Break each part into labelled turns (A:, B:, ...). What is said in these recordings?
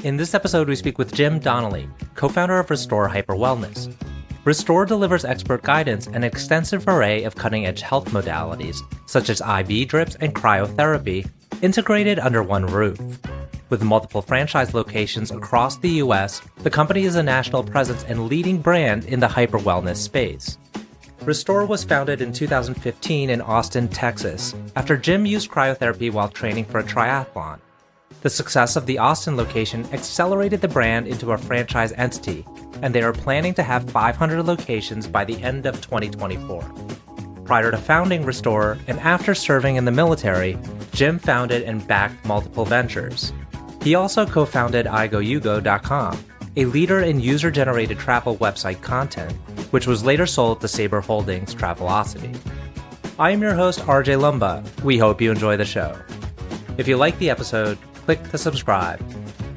A: In this episode, we speak with Jim Donnelly, co-founder of Restore Hyper Wellness. Restore delivers expert guidance and an extensive array of cutting-edge health modalities, such as IV drips and cryotherapy, integrated under one roof. With multiple franchise locations across the U.S., the company is a national presence and leading brand in the hyper wellness space. Restore was founded in 2015 in Austin, Texas, after Jim used cryotherapy while training for a triathlon. The success of the Austin location accelerated the brand into a franchise entity, and they are planning to have 500 locations by the end of 2024. Prior to founding Restore and after serving in the military, Jim founded and backed multiple ventures. He also co-founded igoyugo.com, a leader in user-generated travel website content, which was later sold to Sabre Holdings Travelocity. I am your host, RJ Lumba. We hope you enjoy the show. If you like the episode, click to subscribe.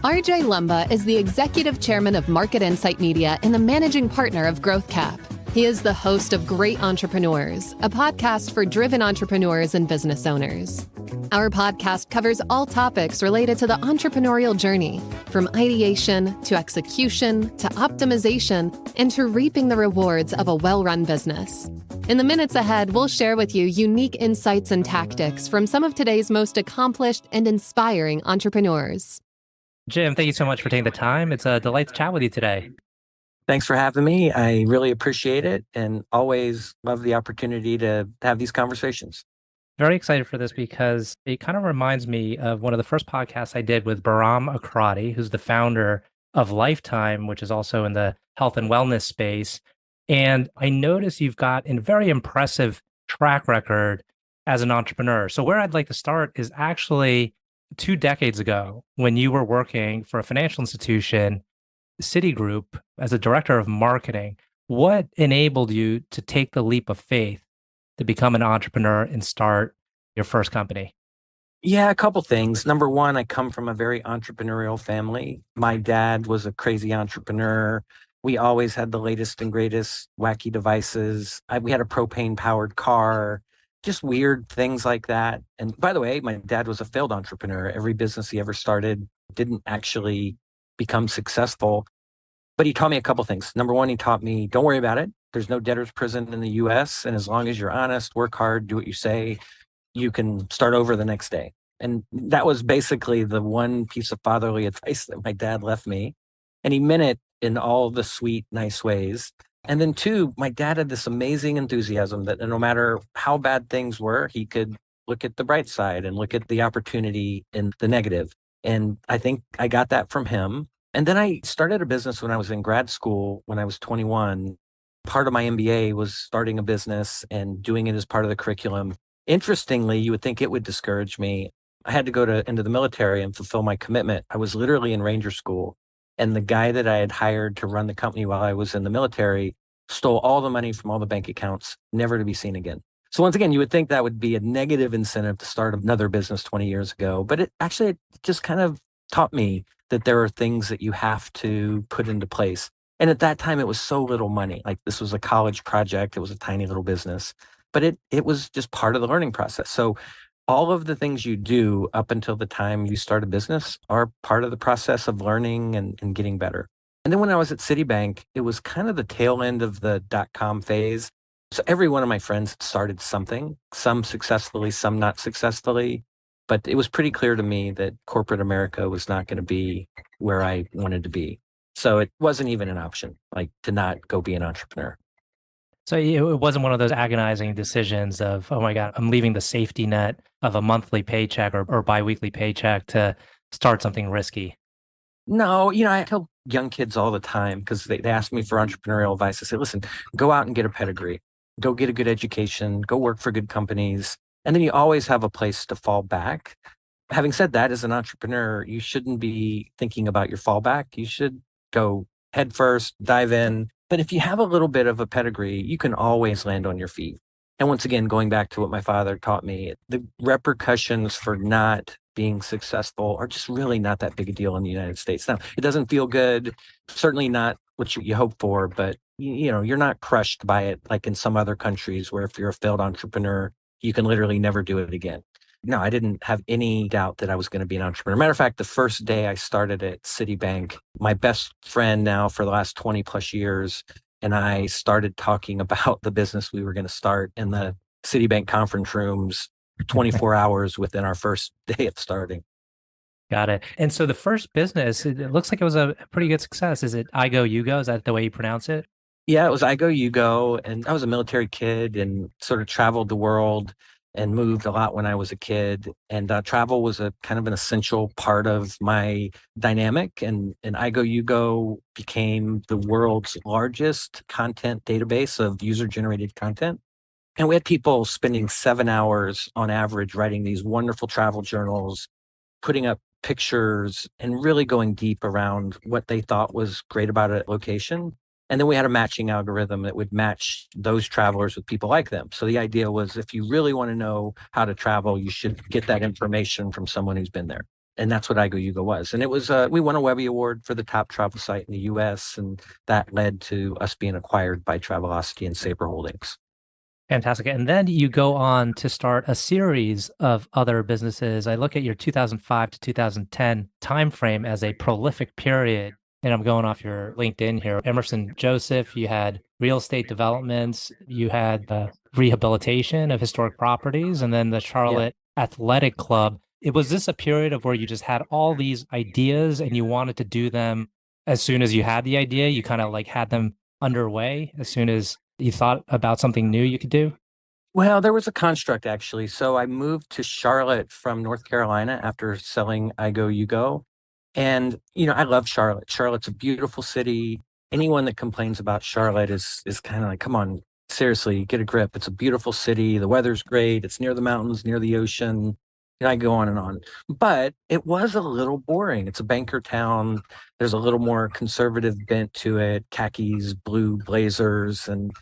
B: RJ Lumba is the executive chairman of Market Insight Media and the managing partner of GrowthCap. He is the host of Great Entrepreneurs, a podcast for driven entrepreneurs and business owners. Our podcast covers all topics related to the entrepreneurial journey, from ideation to execution to optimization and to reaping the rewards of a well-run business. In the minutes ahead, we'll share with you unique insights and tactics from some of today's most accomplished and inspiring entrepreneurs.
A: Jim, thank you so much for taking the time. It's a delight to chat with you today.
C: Thanks for having me. I really appreciate it and always love the opportunity to have these conversations.
A: Very excited for this because it kind of reminds me of one of the first podcasts I did with Bahram Akrati, who's the founder of Lifetime, which is also in the health and wellness space. And I notice you've got a very impressive track record as an entrepreneur. So where I'd like to start is actually 2 decades ago when you were working for a financial institution, Citigroup, as a director of marketing. What enabled you to take the leap of faith to become an entrepreneur and start your first company?
C: Yeah, a couple things. Number one, I come from a very entrepreneurial family. My dad was a crazy entrepreneur. We always had the latest and greatest wacky devices. We had a propane-powered car, just weird things like that. And by the way, my dad was a failed entrepreneur. Every business he ever started didn't actually become successful. But he taught me a couple things. Number one, he taught me, don't worry about it. There's no debtor's prison in the US. And as long as you're honest, work hard, do what you say, you can start over the next day. And that was basically the one piece of fatherly advice that my dad left me. And he meant it in all the sweet, nice ways. And then two, my dad had this amazing enthusiasm that no matter how bad things were, he could look at the bright side and look at the opportunity in the negative. And I think I got that from him. And then I started a business when I was in grad school, when I was 21. Part of my MBA was starting a business and doing it as part of the curriculum. Interestingly, you would think it would discourage me. I had to go into the military and fulfill my commitment. I was literally in Ranger School. And the guy that I had hired to run the company while I was in the military stole all the money from all the bank accounts, never to be seen again. So once again, you would think that would be a negative incentive to start another business 20 years ago. But it just kind of taught me that there are things that you have to put into place. And at that time, it was so little money. Like this was a college project. It was a tiny little business, but it was just part of the learning process. So all of the things you do up until the time you start a business are part of the process of learning and getting better. And then when I was at Citibank, it was kind of the tail end of the dot-com phase. So every one of my friends started something, some successfully, some not successfully. But it was pretty clear to me that corporate America was not going to be where I wanted to be. So it wasn't even an option, like to not go be an entrepreneur.
A: So it wasn't one of those agonizing decisions of, oh my God, I'm leaving the safety net of a monthly paycheck or biweekly paycheck to start something risky.
C: No, I tell young kids all the time because they ask me for entrepreneurial advice. I say, listen, go out and get a pedigree, go get a good education, go work for good companies. And then you always have a place to fall back. Having said that, as an entrepreneur, you shouldn't be thinking about your fallback. You should go head first, dive in. But if you have a little bit of a pedigree, you can always land on your feet. And once again, going back to what my father taught me, the repercussions for not being successful are just really not that big a deal in the United States. Now, it doesn't feel good, certainly not what you hope for, but you're not crushed by it like in some other countries where if you're a failed entrepreneur, you can literally never do it again. No, I didn't have any doubt that I was going to be an entrepreneur. Matter of fact, the first day I started at Citibank, my best friend now for the last 20 plus years, and I started talking about the business we were going to start in the Citibank conference rooms 24 hours within our first day of starting.
A: Got it. And so the first business, it looks like it was a pretty good success. Is it I Go, You Go? Is that the way you pronounce it?
C: Yeah, it was I Go, You Go. And I was a military kid and sort of traveled the world and moved a lot when I was a kid. And travel was a kind of an essential part of my dynamic. And I Go, You Go became the world's largest content database of user generated content. And we had people spending 7 hours on average writing these wonderful travel journals, putting up pictures and really going deep around what they thought was great about a location. And then we had a matching algorithm that would match those travelers with people like them. So the idea was if you really want to know how to travel, you should get that information from someone who's been there. And that's what iGo Yugo was. And it was, we won a Webby Award for the top travel site in the US. And that led to us being acquired by Travelocity and Sabre Holdings.
A: Fantastic. And then you go on to start a series of other businesses. I look at your 2005 to 2010 timeframe as a prolific period. And I'm going off your LinkedIn here. Emerson Joseph, you had real estate developments, you had the rehabilitation of historic properties, and then the
C: Yeah.
A: Charlotte Athletic Club. Was this a period of where you just had all these ideas and you wanted to do them as soon as you had the idea? You kind of like had them underway as soon as you thought about something new you could do?
C: Well, there was a construct actually. So I moved to Charlotte from North Carolina after selling I Go You Go. And I love Charlotte. Charlotte's a beautiful city. Anyone that complains about Charlotte is kind of like, come on, seriously, get a grip. It's a beautiful city. The weather's great. It's near the mountains, near the ocean. I go on and on. But it was a little boring. It's a banker town. There's a little more conservative bent to it, khakis, blue blazers, and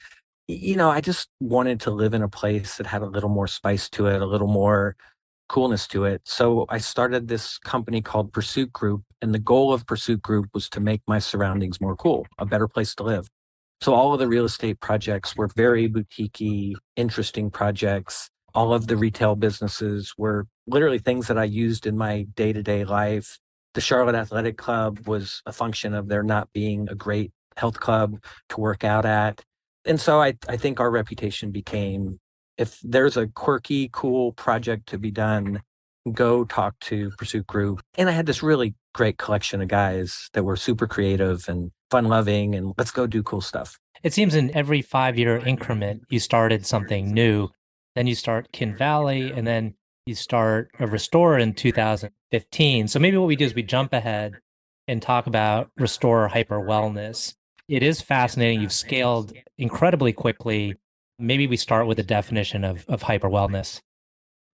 C: I just wanted to live in a place that had a little more spice to it, a little more coolness to it. So I started this company called Pursuit Group. And the goal of Pursuit Group was to make my surroundings more cool, a better place to live. So all of the real estate projects were very boutique-y, interesting projects. All of the retail businesses were literally things that I used in my day-to-day life. The Charlotte Athletic Club was a function of there not being a great health club to work out at. And so I think our reputation became, if there's a quirky, cool project to be done, go talk to Pursuit Group. And I had this really great collection of guys that were super creative and fun loving and let's go do cool stuff.
A: It seems in every 5-year increment, you started something new. Then you start Kin Valley, and then you start a Restore in 2015. So maybe what we do is we jump ahead and talk about Restore Hyper Wellness. It is fascinating. You've scaled incredibly quickly. Maybe we start with a definition of hyper wellness.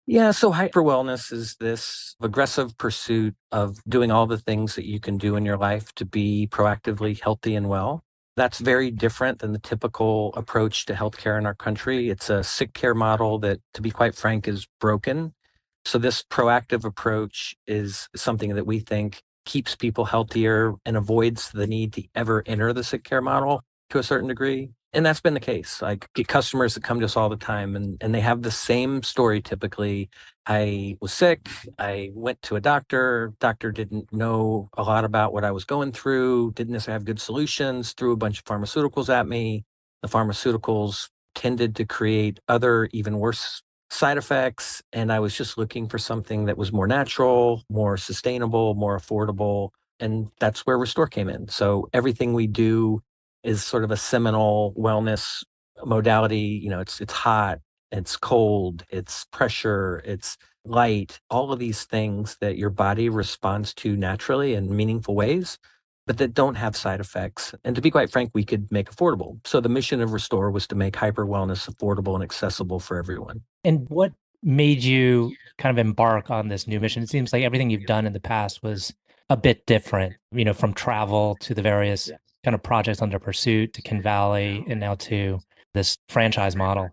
C: Yeah, so hyper wellness is this aggressive pursuit of doing all the things that you can do in your life to be proactively healthy and well. That's very different than the typical approach to healthcare in our country. It's a sick care model that, to be quite frank, is broken. So, this proactive approach is something that we think keeps people healthier and avoids the need to ever enter the sick care model to a certain degree. And that's been the case. Like get customers that come to us all the time and they have the same story typically. I was sick. I went to a doctor. Doctor didn't know a lot about what I was going through, didn't necessarily have good solutions, threw a bunch of pharmaceuticals at me. The pharmaceuticals tended to create other, even worse side effects. And I was just looking for something that was more natural, more sustainable, more affordable. And that's where Restore came in. So everything we do is sort of a seminal wellness modality. It's hot, it's cold, it's pressure, it's light, all of these things that your body responds to naturally in meaningful ways, but that don't have side effects. And to be quite frank, we could make affordable. So the mission of Restore was to make hyper wellness affordable and accessible for everyone.
A: And what made you kind of embark on this new mission? It seems like everything you've done in the past was a bit different, from travel to the various kind of projects under Pursuit to Kin Valley and now to this franchise model.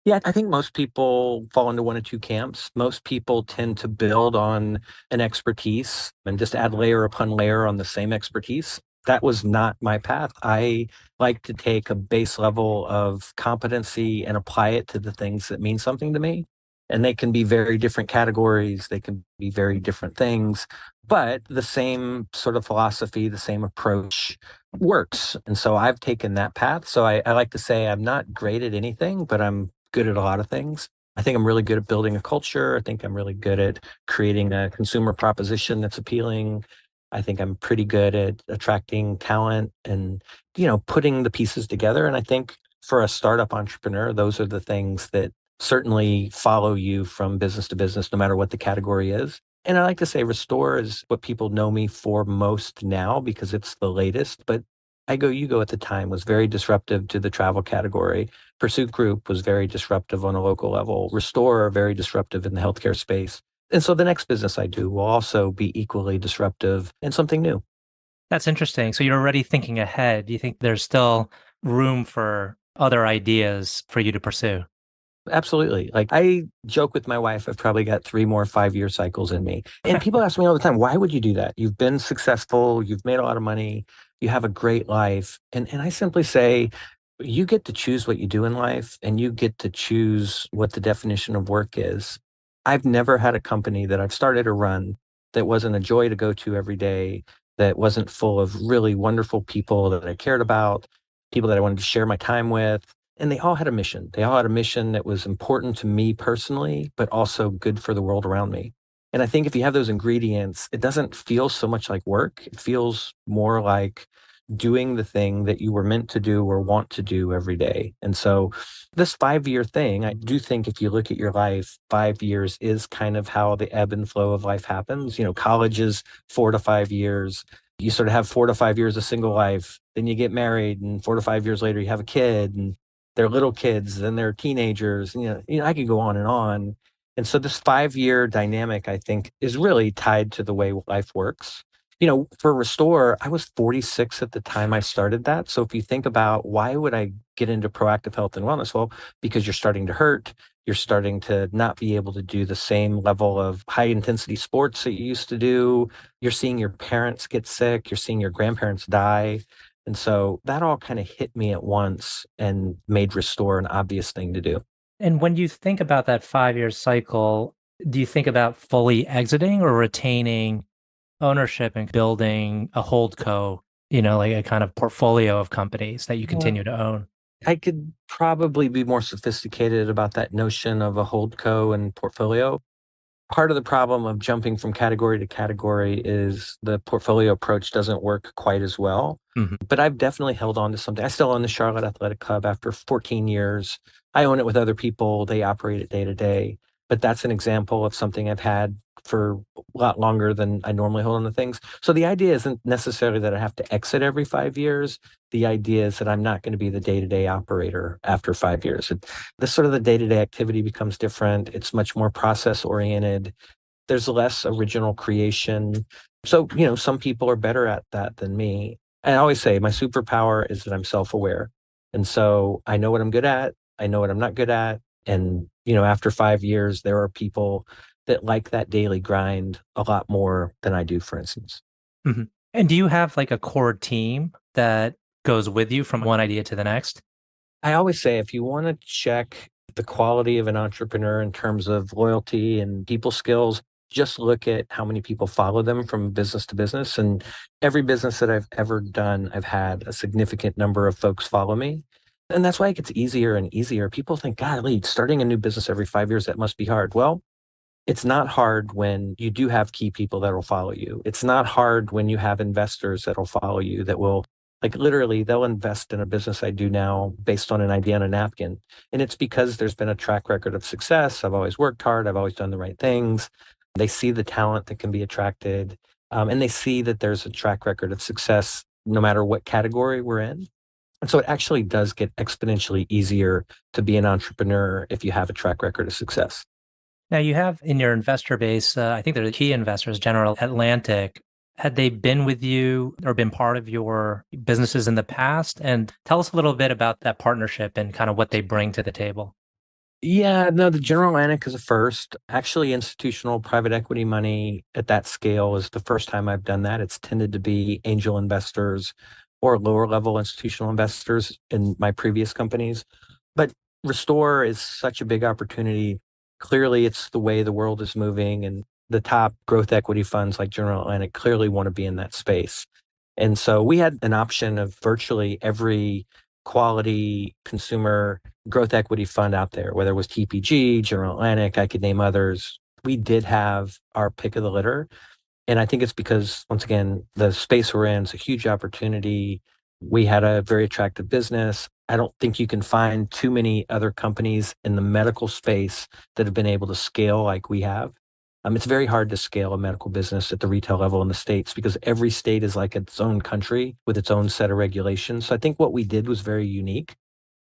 C: Yeah, I think most people fall into one of two camps. Most people tend to build on an expertise and just add layer upon layer on the same expertise. That was not my path. I like to take a base level of competency and apply it to the things that mean something to me. And they can be very different categories. They can be very different things, but the same sort of philosophy, the same approach works. And so I've taken that path. So I like to say I'm not great at anything, but I'm good at a lot of things. I think I'm really good at building a culture. I think I'm really good at creating a consumer proposition that's appealing. I think I'm pretty good at attracting talent and, putting the pieces together. And I think for a startup entrepreneur, those are the things that certainly follow you from business to business, no matter what the category is. And I like to say Restore is what people know me for most now because it's the latest. But I Go You Go at the time was very disruptive to the travel category. Pursuit Group was very disruptive on a local level. Restore, very disruptive in the healthcare space. And so the next business I do will also be equally disruptive and something new.
A: That's interesting. So you're already thinking ahead. Do you think there's still room for other ideas for you to pursue?
C: Absolutely. Like I joke with my wife, I've probably got 3 more 5-year cycles in me. And people ask me all the time, why would you do that? You've been successful, you've made a lot of money, you have a great life. And I simply say, you get to choose what you do in life and you get to choose what the definition of work is. I've never had a company that I've started or run that wasn't a joy to go to every day, that wasn't full of really wonderful people that I cared about, people that I wanted to share my time with. And they all had a mission. They all had a mission that was important to me personally, but also good for the world around me. And I think if you have those ingredients, it doesn't feel so much like work. It feels more like doing the thing that you were meant to do or want to do every day. And so, this 5-year thing, I do think if you look at your life, 5 years is kind of how the ebb and flow of life happens. College is 4 to 5 years. You sort of have 4 to 5 years of single life, then you get married, and 4 to 5 years later, you have a kid, and they're little kids, then they're teenagers. I could go on and on. And so this 5-year dynamic, I think, is really tied to the way life works. For Restore, I was 46 at the time I started that. So if you think about why would I get into proactive health and wellness? Well, because you're starting to hurt, you're starting to not be able to do the same level of high intensity sports that you used to do. You're seeing your parents get sick, you're seeing your grandparents die. And so that all kind of hit me at once and made Restore an obvious thing to do.
A: And when you think about that 5-year cycle, do you think about fully exiting or retaining ownership and building a hold co, like a kind of portfolio of companies that you
C: Well,
A: continue to own?
C: I could probably be more sophisticated about that notion of a hold co and portfolio. Part of the problem of jumping from category to category is the portfolio approach doesn't work quite as well.
A: Mhm.
C: But I've definitely held on to something. I still own the Charlotte Athletic Club after 14 years. I own it with other people. They operate it day to day. But that's an example of something I've had for a lot longer than I normally hold on to things. So the idea isn't necessarily that I have to exit every 5 years. The idea is that I'm not going to be the day to day operator after 5 years. This sort of the day to day activity becomes different. It's much more process oriented. There's less original creation. So, some people are better at that than me. I always say my superpower is that I'm self aware. And so I know what I'm good at, I know what I'm not good at. And, after 5 years, there are people that like that daily grind a lot more than I do, for instance.
A: Mhm. And do you have like a core team that goes with you from one idea to the next?
C: I always say if you want to check the quality of an entrepreneur in terms of loyalty and people skills, just look at how many people follow them from business to business. And every business that I've ever done, I've had a significant number of folks follow me. And that's why it gets easier and easier. People think, golly, starting a new business every 5 years, that must be hard. Well, it's not hard when you do have key people that will follow you. It's not hard when you have investors that will follow you, that will, like, literally, they'll invest in a business I do now based on an idea on a napkin. And it's because there's been a track record of success. I've always worked hard. I've always done the right things. They see the talent that can be attracted. And they see that there's a track record of success no matter what category we're in. And so it actually does get exponentially easier to be an entrepreneur if you have a track record of success.
A: Now you have in your investor base, I think they're the key investors, General Atlantic. Had they been with you or been part of your businesses in the past? And tell us a little bit about that partnership and kind of what they bring to the table.
C: Yeah, no, the General Atlantic is a first. Actually, institutional private equity money at that scale is the first time I've done that. It's tended to be angel investors or lower level institutional investors in my previous companies. But Restore is such a big opportunity. Clearly, it's the way the world is moving, and the top growth equity funds like General Atlantic clearly want to be in that space. And so we had an option of virtually every quality consumer growth equity fund out there, whether it was TPG, General Atlantic, I could name others. We did have our pick of the litter. And I think it's because, once again, the space we're in is a huge opportunity. We had a very attractive business. I don't think you can find too many other companies in the medical space that have been able to scale like we have. It's very hard to scale a medical business at the retail level in the States because every state is like its own country with its own set of regulations. So I think what we did was very unique.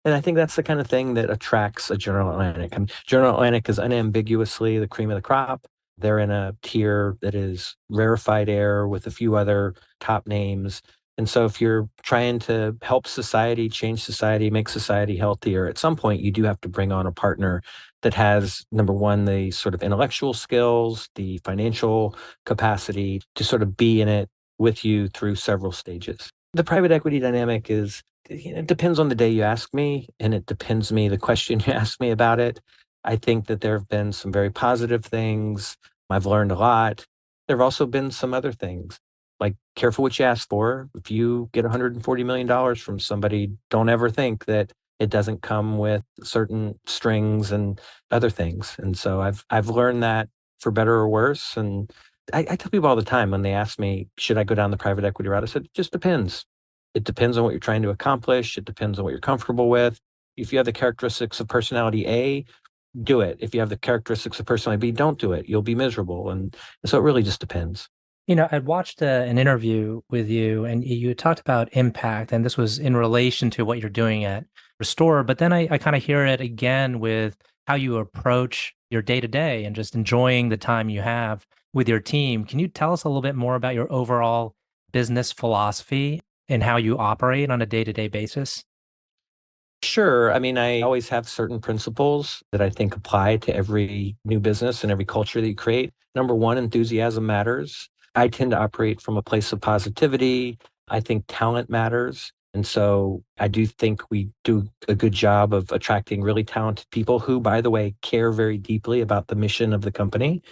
C: And I think that's the kind of thing that attracts a General Atlantic. General Atlantic is unambiguously the cream of the crop. They're in a tier that is rarefied air with a few other top names. And so if you're trying to help society, change society, make society healthier, at some point you do have to bring on a partner that has, number one, the sort of intellectual skills, the financial capacity to sort of be in it with you through several stages. The private equity dynamic is, it depends on the day you ask me, and it depends me the question you ask me about it. I think that there have been some very positive things. I've learned a lot. There have also been some other things, like careful what you ask for. If you get $140 million from somebody, don't ever think that it doesn't come with certain strings and other things. And so I've learned that for better or worse. And I tell people all the time when they ask me, should I go down the private equity route? I said, it just depends. It depends on what you're trying to accomplish. It depends on what you're comfortable with. If you have the characteristics of personality A, do it. If you have the characteristics of personality B, don't do it. You'll be miserable. And so it really just depends.
A: I'd watched an interview with you and you talked about impact, and this was in relation to what you're doing at Restore. But then I kind of hear it again with how you approach your day to day and just enjoying the time you have with your team. Can you tell us a little bit more about your overall business philosophy and how you operate on a day to day basis?
C: Sure. I always have certain principles that I think apply to every new business and every culture that you create. Number one, enthusiasm matters. I tend to operate from a place of positivity. I think talent matters. And so I do think we do a good job of attracting really talented people who, by the way, care very deeply about the mission of the company.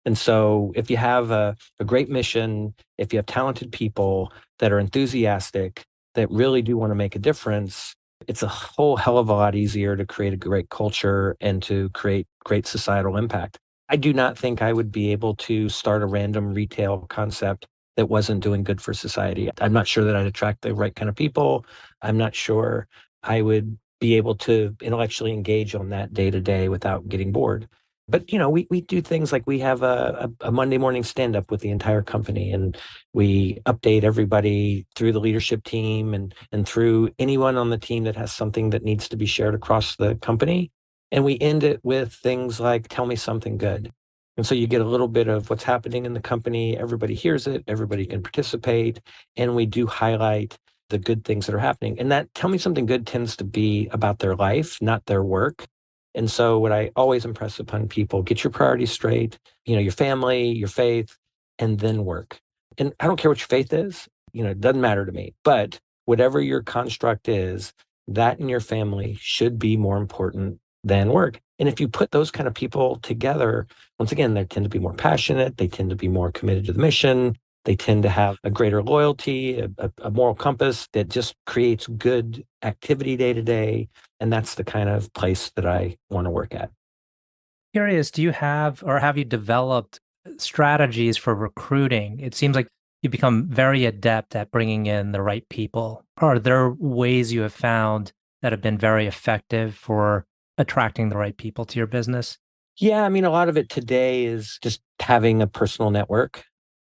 C: And so if you have a great mission, if you have talented people that are enthusiastic, that really do want to make a difference, it's a whole hell of a lot easier to create a great culture and to create great societal impact. I do not think I would be able to start a random retail concept that wasn't doing good for society. I'm not sure that I'd attract the right kind of people. I'm not sure I would be able to intellectually engage on that day to day without getting bored. But we do things like we have a Monday morning stand up with the entire company, and we update everybody through the leadership team and through anyone on the team that has something that needs to be shared across the company. And we end it with things like, tell me something good. And so you get a little bit of what's happening in the company. Everybody hears it, everybody can participate. And we do highlight the good things that are happening. And that tell me something good tends to be about their life, not their work. And so what I always impress upon people, get your priorities straight, your family, your faith, and then work. And I don't care what your faith is, it doesn't matter to me. But whatever your construct is, that in your family should be more important than work. And if you put those kind of people together, once again, they tend to be more passionate. They tend to be more committed to the mission. They tend to have a greater loyalty, a moral compass that just creates good activity day to day. And that's the kind of place that I want to work at.
A: Curious, do you have or have you developed strategies for recruiting? It seems like you become very adept at bringing in the right people. Are there ways you have found that have been very effective for attracting the right people to your business?
C: Yeah, a lot of it today is just having a personal network.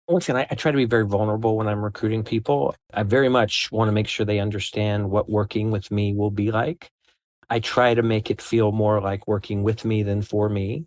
C: Once again, I try to be very vulnerable when I'm recruiting people. I very much want to make sure they understand what working with me will be like. I try to make it feel more like working with me than for me.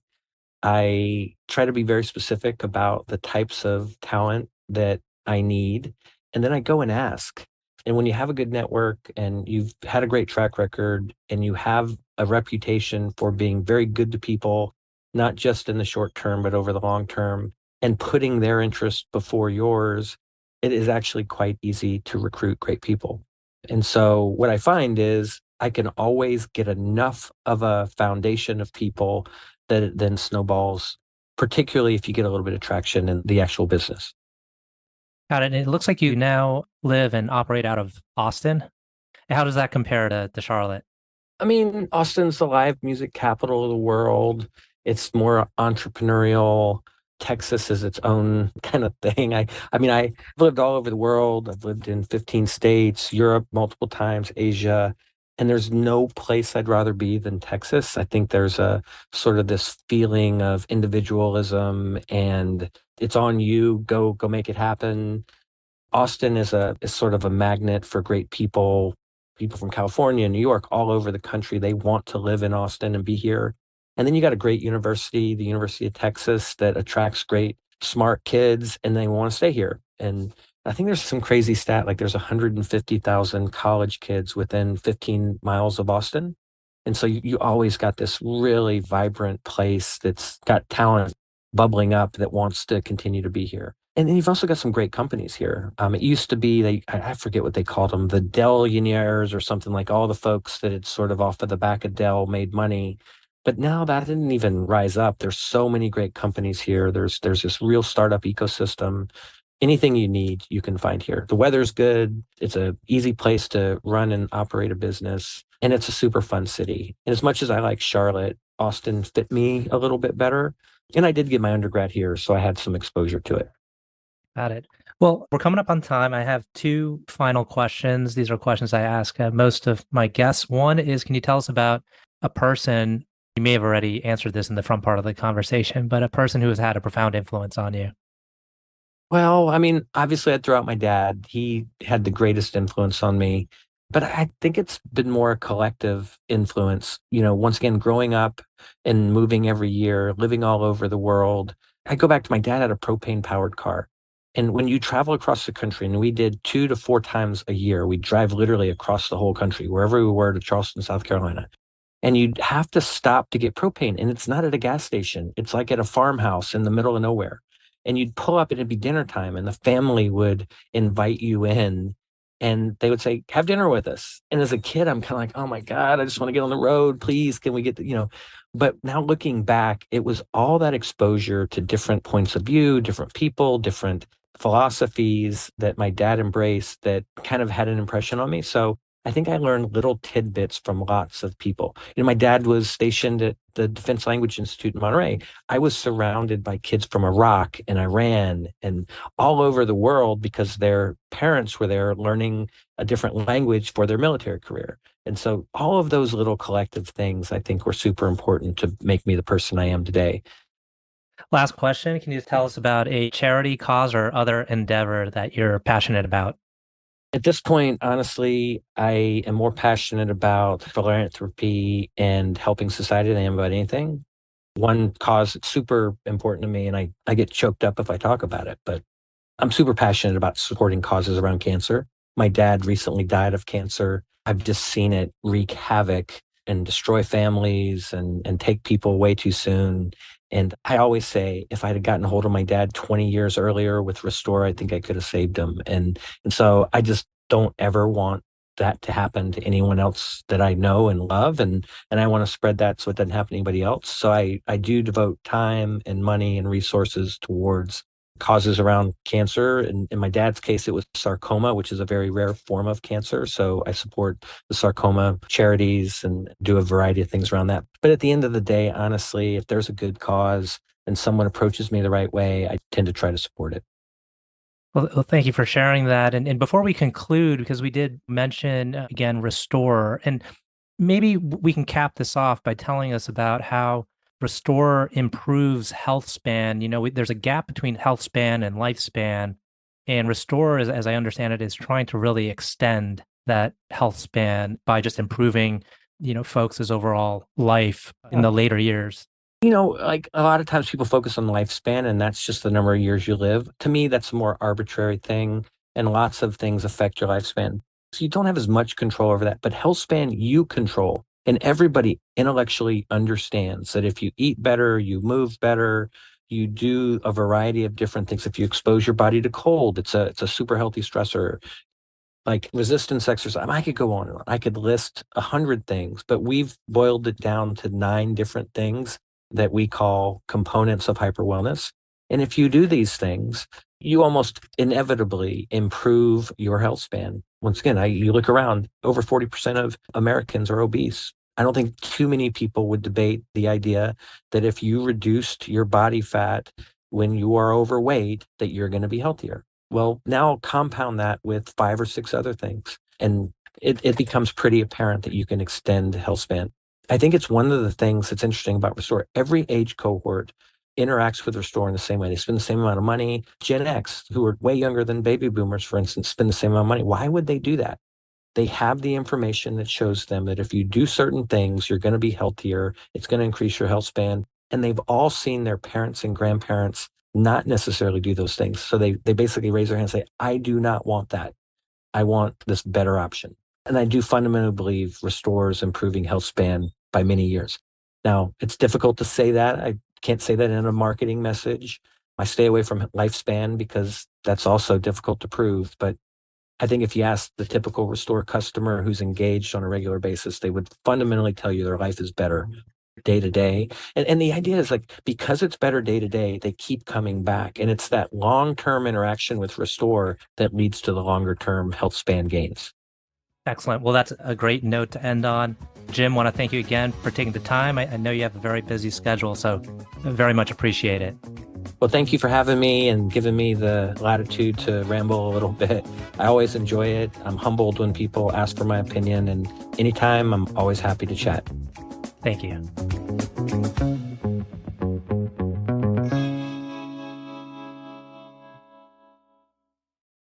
C: I try to be very specific about the types of talent that I need. And then I go and ask. And when you have a good network and you've had a great track record and you have a reputation for being very good to people, not just in the short term, but over the long term, and putting their interest before yours, it is actually quite easy to recruit great people. And so what I find is I can always get enough of a foundation of people that it then snowballs, particularly if you get a little bit of traction in the actual business.
A: Got it. And it looks like you now live and operate out of Austin. How does that compare to Charlotte?
C: I mean, Austin's the live music capital of the world. It's more entrepreneurial. Texas is its own kind of thing. I've lived all over the world. I've lived in 15 states, Europe multiple times, Asia, and there's no place I'd rather be than Texas. I think there's a sort of this feeling of individualism and it's on you, go make it happen. Austin is sort of a magnet for great people, people from California, New York, all over the country. They want to live in Austin and be here. And then you got a great university, the University of Texas, that attracts great, smart kids, and they want to stay here. And I think there's some crazy stat, like there's 150,000 college kids within 15 miles of Austin. And so you always got this really vibrant place that's got talent bubbling up that wants to continue to be here. And then you've also got some great companies here. It used to be, I forget what they called them, the Dell-ionaires or something, like all the folks that had sort of off of the back of Dell made money. But now that didn't even rise up. There's so many great companies here. There's this real startup ecosystem. Anything you need, you can find here. The weather's good. It's an easy place to run and operate a business. And it's a super fun city. And as much as I like Charlotte, Austin fit me a little bit better. And I did get my undergrad here, so I had some exposure to it.
A: Got it. Well, we're coming up on time. I have two final questions. These are questions I ask most of my guests. One is, can you tell us about a person, you may have already answered this in the front part of the conversation, but a person who has had a profound influence on you?
C: Well, I mean, obviously, I'd throw out my dad. He had the greatest influence on me, but I think it's been more a collective influence. Once again, growing up and moving every year, living all over the world. I go back to my dad had a propane powered car. And when you travel across the country, and we did 2 to 4 times a year, we drive literally across the whole country, wherever we were to Charleston, South Carolina. And you'd have to stop to get propane. And it's not at a gas station. It's like at a farmhouse in the middle of nowhere. And you'd pull up and it'd be dinner time and the family would invite you in and they would say, have dinner with us. And as a kid, I'm kind of like, oh my God, I just want to get on the road. Please, can we get but now looking back, it was all that exposure to different points of view, different people, different philosophies that my dad embraced that kind of had an impression on me. So I think I learned little tidbits from lots of people. My dad was stationed at the Defense Language Institute in Monterey. I was surrounded by kids from Iraq and Iran and all over the world because their parents were there learning a different language for their military career. And so all of those little collective things, I think, were super important to make me the person I am today.
A: Last question. Can you tell us about a charity, cause, or other endeavor that you're passionate about?
C: At this point, honestly, I am more passionate about philanthropy and helping society than I am about anything. One cause that's super important to me, and I get choked up if I talk about it, but I'm super passionate about supporting causes around cancer. My dad recently died of cancer. I've just seen it wreak havoc and destroy families and take people way too soon. And I always say, if I'd have gotten a hold of my dad 20 years earlier with Restore, I think I could have saved him. And so I just don't ever want that to happen to anyone else that I know and love. And I want to spread that so it doesn't happen to anybody else. So I do devote time and money and resources towards causes around cancer. And in my dad's case, it was sarcoma, which is a very rare form of cancer. So I support the sarcoma charities and do a variety of things around that. But at the end of the day, honestly, if there's a good cause and someone approaches me the right way, I tend to try to support it.
A: Well, thank you for sharing that. And before we conclude, because we did mention again, Restore, and maybe we can cap this off by telling us about how Restore improves health span. There's a gap between health span and lifespan, and Restore, as I understand it, is trying to really extend that health span by just improving, folks' overall life in the later years.
C: Like a lot of times people focus on lifespan and that's just the number of years you live. To me, that's a more arbitrary thing and lots of things affect your lifespan. So you don't have as much control over that, but health span you control. And everybody intellectually understands that if you eat better, you move better, you do a variety of different things. If you expose your body to cold, it's a super healthy stressor. Like resistance exercise, I could go on and on. I could list 100 things, but we've boiled it down to 9 different things that we call components of hyper wellness. And if you do these things, you almost inevitably improve your health span. Once again, you look around, over 40% of Americans are obese. I don't think too many people would debate the idea that if you reduced your body fat when you are overweight, that you're going to be healthier. Well, now compound that with 5 or 6 other things, and it becomes pretty apparent that you can extend health span. I think it's one of the things that's interesting about Restore. Every age cohort interacts with Restore in the same way. They spend the same amount of money. Gen X, who are way younger than baby boomers, for instance, spend the same amount of money. Why would they do that? They have the information that shows them that if you do certain things, you're going to be healthier. It's going to increase your health span. And they've all seen their parents and grandparents not necessarily do those things. So they basically raise their hand and say, I do not want that. I want this better option. And I do fundamentally believe Restores improving health span by many years. Now, it's difficult to say that. I can't say that in a marketing message. I stay away from lifespan because that's also difficult to prove. But I think if you ask the typical Restore customer who's engaged on a regular basis, they would fundamentally tell you their life is better day to day. And the idea is like, because it's better day to day, they keep coming back. And it's that long-term interaction with Restore that leads to the longer-term health span gains.
A: Excellent. Well, that's a great note to end on. Jim, want to thank you again for taking the time. I know you have a very busy schedule, so I very much appreciate it.
C: Well, thank you for having me and giving me the latitude to ramble a little bit. I always enjoy it. I'm humbled when people ask for my opinion, and anytime, I'm always happy to chat.
A: Thank you.